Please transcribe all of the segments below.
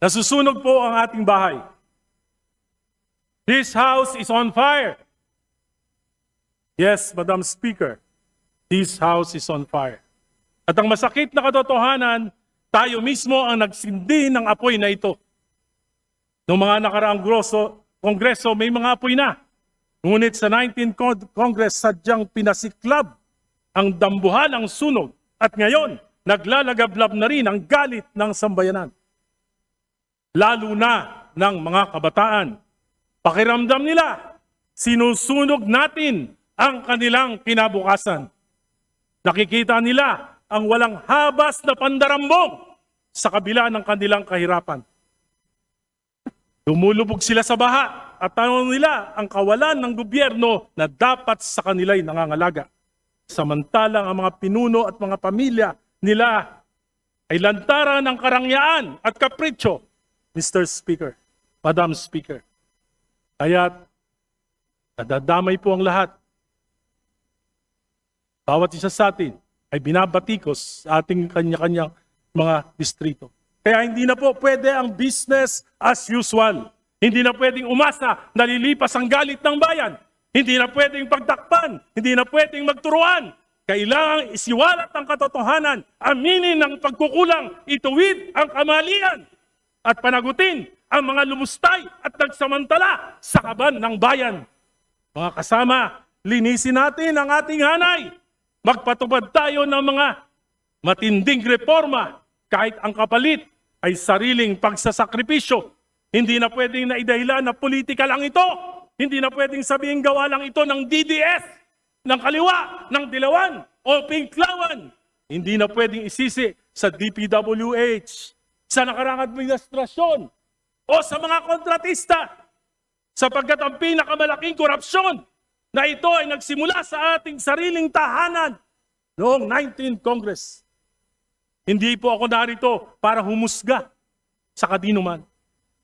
Nasusunog po ang ating bahay. This house is on fire. Yes, Madam Speaker, this house is on fire. At ang masakit na katotohanan, tayo mismo ang nagsindi ng apoy na ito. Noong mga nakaraang kongreso, may mga apoy na. Ngunit sa 19th Congress, sadyang pinasiklab ang dambuhan ng sunog. At ngayon, naglalagablab na rin ang galit ng sambayanan. Lalo na ng mga kabataan. Pakiramdam nila, sinusunog natin ang kanilang kinabukasan. Nakikita nila ang walang habas na pandarambong sa kabila ng kanilang kahirapan. Lumulubog sila sa baha at tanong nila ang kawalan ng gobyerno na dapat sa kanila'y nangangalaga. Samantalang ang mga pinuno at mga pamilya nila ay lantaran ng karangyaan at kapritsyo, Mr. Speaker, Madam Speaker. Kaya nadadamay po ang lahat. Bawat isa sa atin ay binabatikos sa ating kanya-kanyang mga distrito. Kaya hindi na po pwede ang business as usual. Hindi na pwedeng umasa na lilipas ang galit ng bayan. Hindi na pwedeng pagtakpan. Hindi na pwedeng magturuan. Kailangang isiwalat ang katotohanan, aminin ng pagkukulang, ituwid ang kamalian, at panagutin ang mga lumustay at nagsamantala sa kaban ng bayan. Mga kasama, linisin natin ang ating hanay. Magpatupad tayo ng mga matinding reforma kahit ang kapalit ay sariling pagsasakripisyo. Hindi na pwedeng naidahilan na politika lang ito. Hindi na pwedeng sabihin gawa lang ito ng DDS, ng kaliwa, ng dilawan o pinklawan. Hindi na pwedeng isisi sa DPWH, sa nakaraang administrasyon o sa mga kontratista, sapagkat ang pinakamalaking korupsyon na ito ay nagsimula sa ating sariling tahanan noong 19th Congress. Hindi po ako narito para humusga sa kadinuman.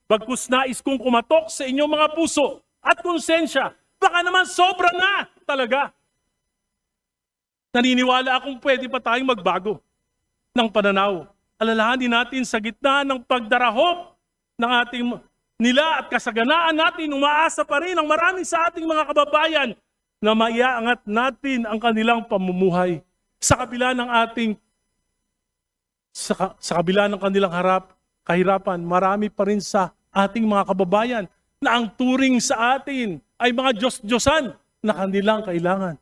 Bagkus nais kong kumatok sa inyong mga puso at konsensya. Baka naman sobra na talaga. Naniniwala akong pwede pa tayong magbago ng pananaw. Alalahanin natin sa gitna ng pagdarahop ng ating nila at kasaganaan natin, umaasa pa rin ang marami sa ating mga kababayan na maiaangat natin ang kanilang pamumuhay sa kabila ng kanilang kahirapan. Marami pa rin sa ating mga kababayan na ang turing sa atin ay mga Diyos-Diyosan na kanilang kailangan.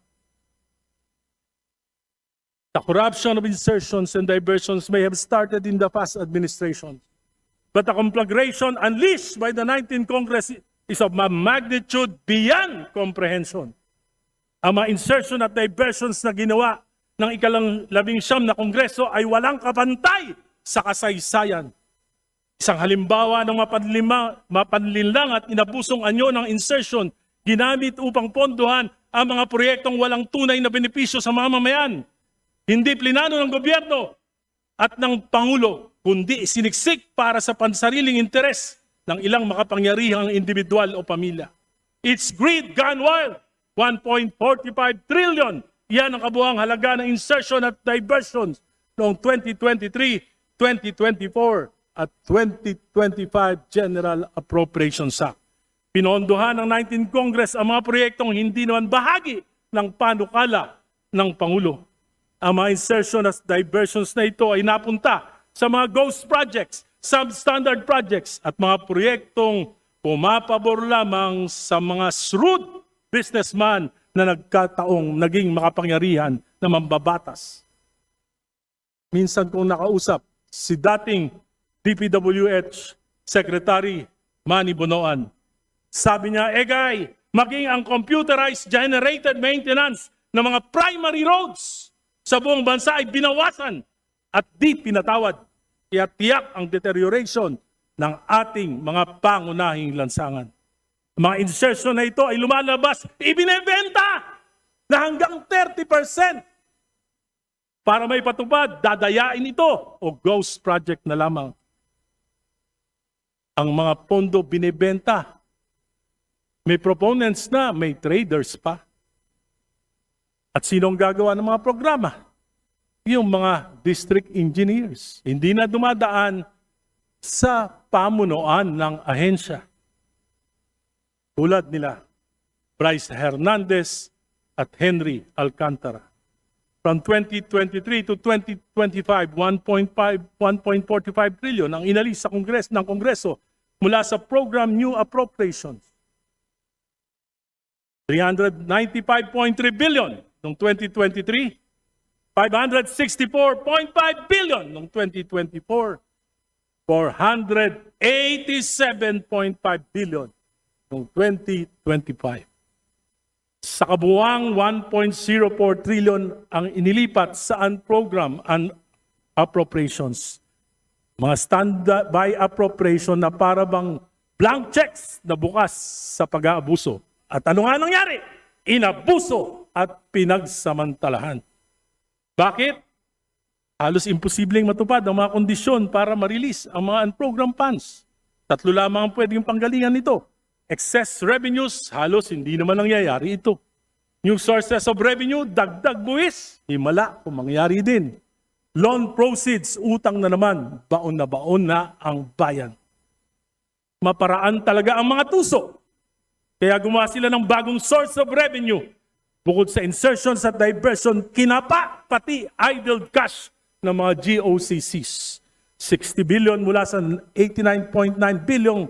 The corruption of insertions and diversions may have started in the past administration, but the conflagration unleashed by the 19th Congress is of a magnitude beyond comprehension. Ang mga insertion at diversions na ginawa ng ika-19 na Kongreso ay walang kapantay sa kasaysayan. Isang halimbawa ng mapanlinlang at inabusong anyo ng insertion ginamit upang pondohan ang mga proyektong walang tunay na benepisyo sa mamamayan. Hindi plinano ng gobyerno at ng Pangulo, kundi siniksik para sa pansariling interes ng ilang makapangyarihang individual o pamilya. It's greed gone wild. 1.45 trillion. Yan ang kabuuang halaga ng insertion at diversions noong 2023, 2024 at 2025 General Appropriations Act. Pinondohan ng 19th Congress ang mga proyektong hindi naman bahagi ng panukala ng Pangulo. Ang mga insertion at diversions na ito ay napunta sa mga ghost projects, substandard projects at mga proyektong pumapabor lamang sa mga shrewd businessman na naging makapangyarihan na mambabatas. Minsan kong nakausap si dating DPWH Secretary Manny Bonoan. Sabi niya, Egay, maging ang computerized generated maintenance ng mga primary roads sa buong bansa ay binawasan at di pinatawad. Kaya tiyak ang deterioration ng ating mga pangunahing lansangan. Mga insertion na ito ay lumalabas, ibinebenta na hanggang 30%. Para may patupad, dadayain ito o ghost project na lamang. Ang mga pondo binebenta. May proponents na, may traders pa. At sinong gagawa ng mga programa? Yung mga district engineers. Hindi na dumadaan sa pamunuan ng ahensya. Tulad nila Bryce Hernandez at Henry Alcantara. From 2023 to 2025, 1.45 trillion ang inalis sa Kongreso mula sa program New Appropriations. 395.3 billion noong 2023, 564.5 billion noong 2024, 487.5 billion noong 2025. Sa kabuuang 1.04 trillion ang inilipat sa program and appropriations. Mga standby appropriation na para bang blank checks na bukas sa pag-aabuso. At ano nga nangyari? Inabuso at pinagsamantalahan. Bakit? Halos imposibleng matupad ang mga kondisyon para ma-release ang mga unprogrammed funds. 3 lamang ang pwedeng panggalingan nito. Excess revenues, halos hindi naman nangyayari ito. New sources of revenue, dagdag buwis, himala kung mangyayari din. Loan proceeds, utang na naman, baon na ang bayan. Maparaan talaga ang mga tuso. Kaya gumawa sila ng bagong source of revenue. Bukod sa insertions at diversion, kinapa pati idle cash ng mga GOCCs. 60 billion mula sa 89.9 billion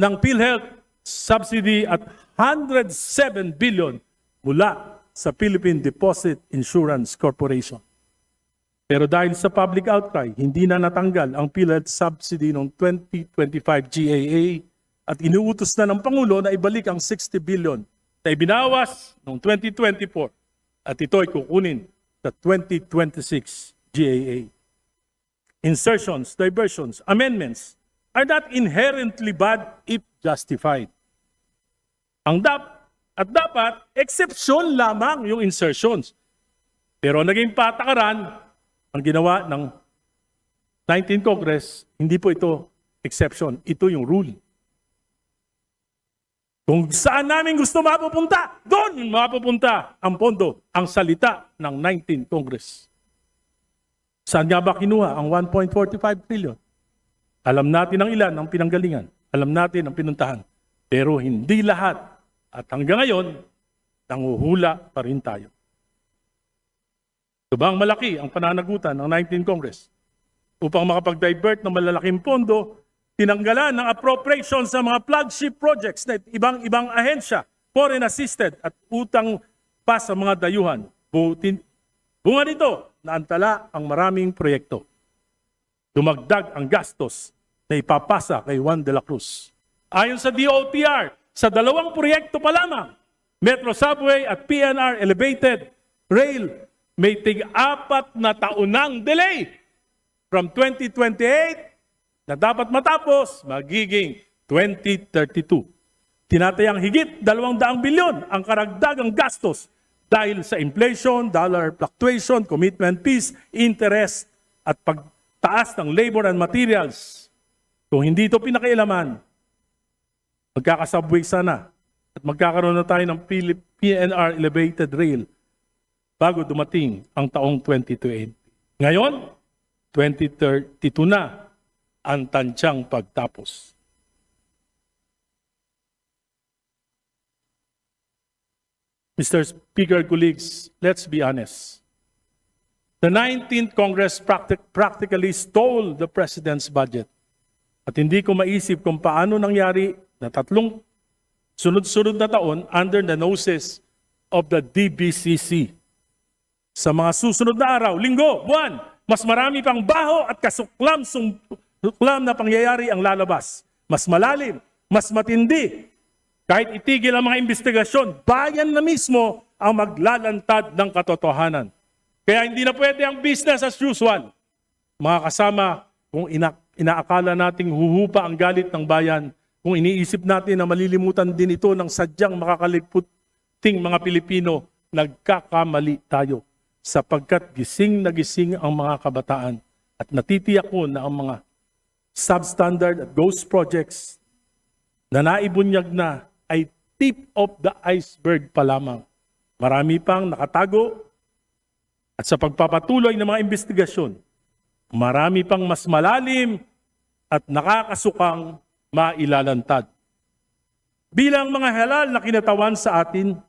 ng PhilHealth subsidy at 107 billion mula sa Philippine Deposit Insurance Corporation. Pero dahil sa public outcry, hindi na natanggal ang PhilHealth subsidy noong 2025 GAA at inuutos na ng Pangulo na ibalik ang 60 billion na ibinawas noong 2024 at ito ay kukunin sa 2026 GAA. Insertions, diversions, amendments are not inherently bad if justified. Dapat, exception lamang yung insertions. Pero naging patakaran, ang ginawa ng 19th Congress, hindi po ito exception, ito yung rule. Kung saan namin gusto mapupunta, doon mapupunta ang pondo, ang salita ng 19th Congress. Saan nga ba kinuha ang 1.45 trillion? Alam natin ang ilan ang pinanggalingan. Alam natin ang pinuntahan. Pero hindi lahat. At hanggang ngayon, nanguhula pa rin tayo. Subang malaki ang pananagutan ng 19th Congress upang makapag-divert ng malalaking pondo, tinanggalan ng appropriation sa mga flagship projects na ibang ahensya, foreign assisted at utang pa sa mga dayuhan. Bunga nito, naantala ang maraming proyekto. Dumagdag ang gastos na ipapasa kay Juan de la Cruz. Ayon sa DOTR, sa 2 proyekto pa lamang, Metro Subway at PNR Elevated Rail, may tig-4 na taonang delay. From 2028 na dapat matapos, magiging 2032. Tinatayang higit 200 bilyon ang karagdagang gastos dahil sa inflation, dollar fluctuation, commitment fees, interest at pagtaas ng labor and materials. Kung hindi ito pinakailaman, magkakasubway sana at magkakaroon na tayo ng PNR Elevated Rail bago dumating ang taong 2028. Ngayon, 2032 na ang tansyang pagtapos. Mr. Speaker, colleagues, let's be honest. The 19th Congress practically stole the President's budget. At hindi ko maisip kung paano nangyari na 3 sunod-sunod na taon under the noses of the DBCC. Sa mga susunod na araw, linggo, buwan, mas marami pang baho at kasuklam na pangyayari ang lalabas. Mas malalim, mas matindi. Kahit itigil ang mga investigasyon, bayan na mismo ang maglalantad ng katotohanan. Kaya hindi na pwede ang business as usual. Mga kasama, kung inaakala nating huhupa ang galit ng bayan, kung iniisip natin na malilimutan din ito ng sadyang makakaligputing mga Pilipino, nagkakamali tayo. Sapagkat gising na gising ang mga kabataan at natitiyak ko na ang mga substandard at ghost projects na naibunyag na ay tip of the iceberg pa lamang. Marami pang nakatago at sa pagpapatuloy ng mga investigasyon, marami pang mas malalim at nakakasukang mailalantad. Bilang mga halal na kinatawan sa atin,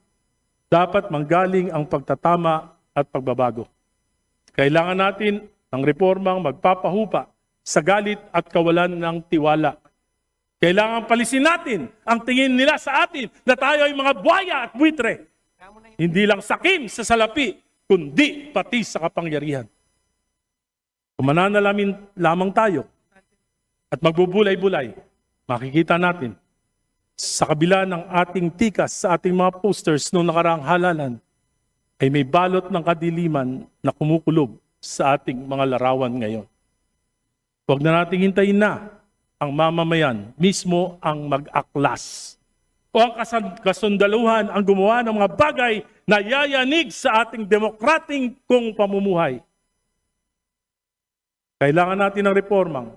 dapat manggaling ang pagtatama at pagbabago. Kailangan natin ng reformang magpapahupa sa galit at kawalan ng tiwala. Kailangan palisin natin ang tingin nila sa atin na tayo ay mga buhaya at buitre. Hindi lang sakim sa salapi, kundi pati sa kapangyarihan. Kung mananalamin lamang tayo at magbubulay-bulay, makikita natin sa kabila ng ating tikas sa ating mga posters noong nakaraang halalan, ay may balot ng kadiliman na kumukulob sa ating mga larawan ngayon. Huwag na nating hintayin na ang mamamayan mismo ang mag-aklas o ang kasundaluhan ang gumawa ng mga bagay na yayanig sa ating demokrating kong pamumuhay. Kailangan natin ng reformang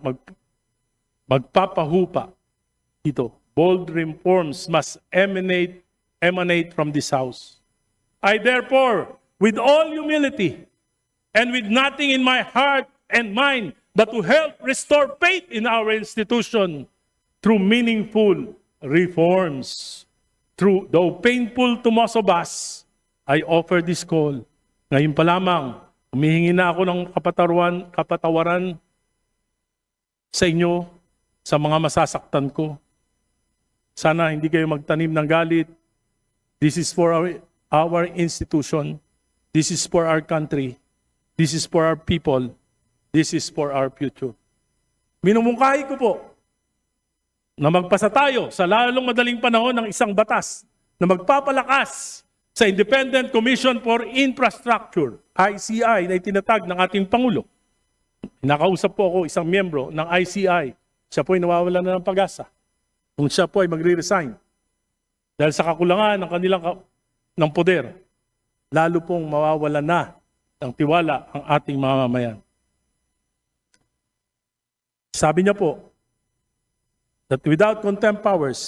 magpapahupa ito. Bold reforms must emanate from this house. I therefore, with all humility and with nothing in my heart and mind but to help restore faith in our institution through meaningful reforms. Though painful to most of us, I offer this call. Ngayon pa lamang, humihingi na ako ng kapatawaran sa inyo sa mga masasaktan ko. Sana hindi kayo magtanim ng galit. This is for our institution. This is for our country. This is for our people. This is for our future. Minumungkahi ko po na magpasa tayo sa lalong madaling panahon ng isang batas na magpapalakas sa Independent Commission for Infrastructure, ICI, na itinatag ng ating Pangulo. Nakausap po ako isang miyembro ng ICI. Siya po ay nawawalan na ng pag-asa. Kung siya po ay magre-resign dahil sa kakulangan ng kanilang ng poder, lalo pong mawawala na ng tiwala ang ating mamamayan. Sabi niya po that without contempt powers,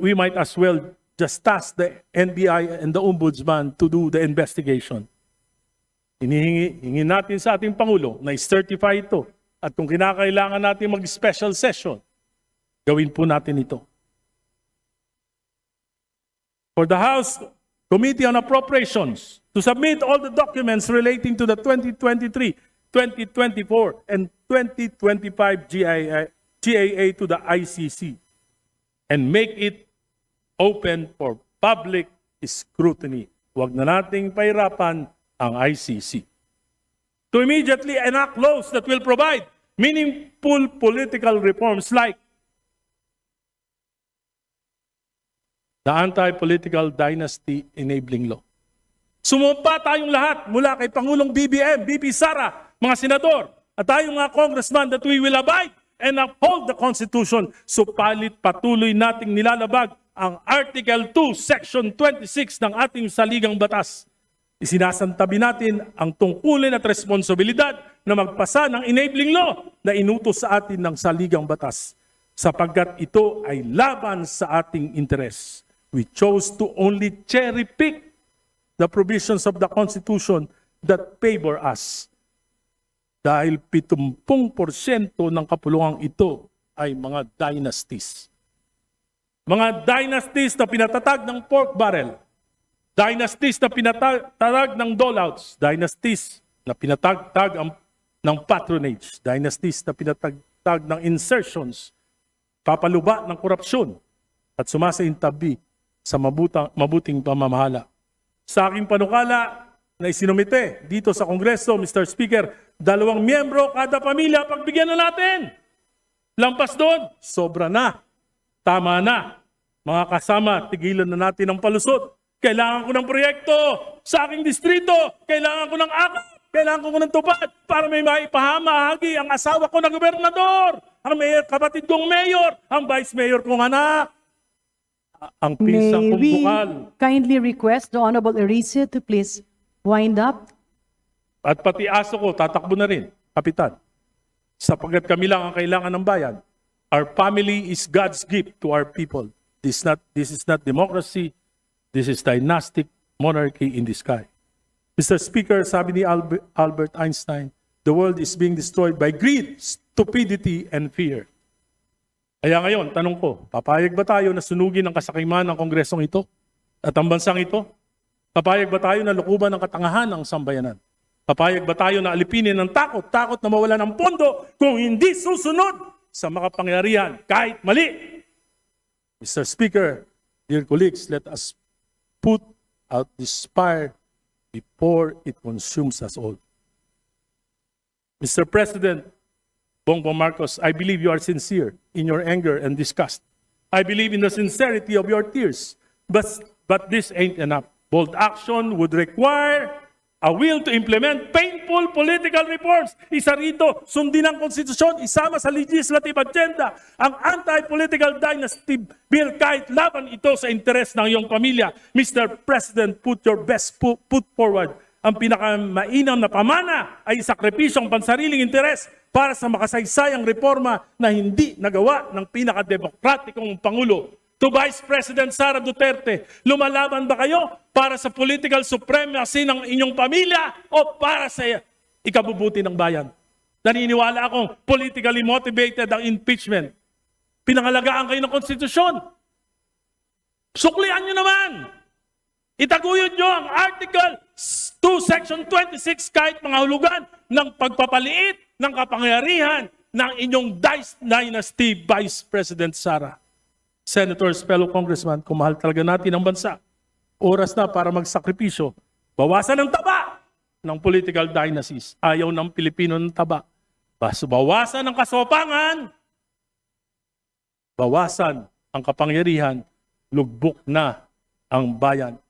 we might as well just task the NBI and the Ombudsman to do the investigation. Hinihingi natin sa ating Pangulo na i-certify ito at kung kinakailangan natin mag-special session, gawin po natin ito. For the House Committee on Appropriations to submit all the documents relating to the 2023, 2024, and 2025 GAA to the ICC and make it open for public scrutiny. Huwag na nating pahirapan ang ICC. To immediately enact laws that will provide meaningful political reforms like the Anti-Political Dynasty Enabling Law. Sumumpa tayong lahat mula kay Pangulong BBM, BP Sara, mga senador, at tayong mga congressman that we will abide and uphold the Constitution. Supalit patuloy nating nilalabag ang Article 2, Section 26 ng ating saligang batas. Isinasantabi natin ang tungkulin at responsibilidad na magpasa ng enabling law na inutos sa atin ng saligang batas sapagkat ito ay laban sa ating interes. We chose to only cherry-pick the provisions of the Constitution that favor us. Dahil 70% ng kapulungang ito ay mga dynasties. Mga dynasties na pinatatag ng pork barrel. Dynasties na pinatag ng dolouts. Dynasties na pinatagtag ng patronage. Dynasties na pinatagtag ng insertions. Papaluba ng korupsyon. At sumasaintabi sa mabuting pamamahala. Sa aking panukala na isinumite dito sa Kongreso, Mr. Speaker, 2 miyembro kada pamilya, pagbigyan na natin. Lampas doon, sobra na. Tama na. Mga kasama, tigilan na natin ang palusot. Kailangan ko ng proyekto sa aking distrito. Kailangan ko ng akap. Kailangan ko ng tupad para may maipahamahagi ang asawa ko na gobernador, ang kapatid kong mayor, ang vice mayor kong anak, ang pisang kong bukal. Kindly request the Honorable Erice to please wind up. At pati aso ko, tatakbo na rin, Kapitan. Sapagkat kami lang ang kailangan ng bayan. Our family is God's gift to our people. This is not democracy. This is dynastic monarchy in the sky. Mr. Speaker, sabi ni Albert Einstein, the world is being destroyed by greed, stupidity, and fear. Kaya ngayon, tanong ko, papayag ba tayo na sunugin ang kasakiman ng kongresong ito at ang bansang ito? Papayag ba tayo na lukuban ng katangahan ng sambayanan? Papayag ba tayo na alipinin ng takot na mawala ng pondo kung hindi susunod sa makapangyarihan kahit mali? Mr. Speaker, dear colleagues, let us put out this fire before it consumes us all. Mr. President Bongbong Marcos, I believe you are sincere in your anger and disgust. I believe in the sincerity of your tears. But this ain't enough. Bold action would require a will to implement painful political reforms. Isa rito, sundin ang konstitusyon, isama sa legislative agenda ang anti-political dynasty bill kahit laban ito sa interes ng iyong pamilya. Mr. President, put your best put forward. Ang pinakamainam na pamana ay sakripisyong pansariling interes para sa makasaysayang reforma na hindi nagawa ng pinakademokratikong Pangulo. To Vice President Sara Duterte, lumalaban ba kayo para sa political supremacy ng inyong pamilya o para sa ikabubuti ng bayan? Naniniwala akong politically motivated ang impeachment. Pinangalagaan kayo ng konstitusyon. Suklian nyo naman. Itaguyod nyo ang Article 2, Section 26 kahit mga hulugan ng pagpapaliit ng kapangyarihan ng inyong dynasty Vice President Sara. Senators, fellow congressman, kung mahal talaga natin ang bansa, oras na para magsakripisyo, bawasan ang taba ng political dynasties. Ayaw ng Pilipino ng taba. Bawasan ang kasopangan, bawasan ang kapangyarihan, lugbok na ang bayan.